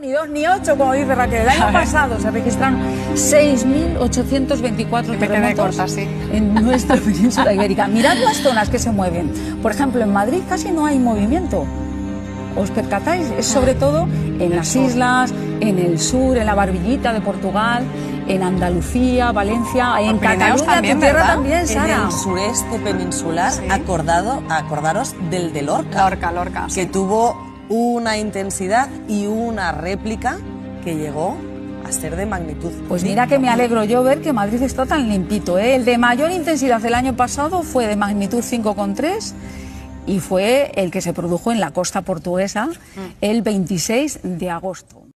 ni 2, ni 8, como dice Raquel. El año pasado se registraron 6.824 terremotos en nuestra península ibérica. Mirad las zonas que se mueven. Por ejemplo, en Madrid casi no hay movimiento. ¿Os percatáis? Es sobre todo en las islas, en el sur, en la Barbillita de Portugal, en Andalucía, Valencia, en Cataluña, también, tu tierra ¿verdad? también, Sara. En el sureste peninsular, acordaros del de Lorca. Lorca, que tuvo una intensidad y una réplica que llegó a ser de magnitud. Pues mira que me alegro yo ver que Madrid está tan limpito, ¿eh? El de mayor intensidad el año pasado fue de magnitud 5,3 y fue el que se produjo en la costa portuguesa el 26 de agosto.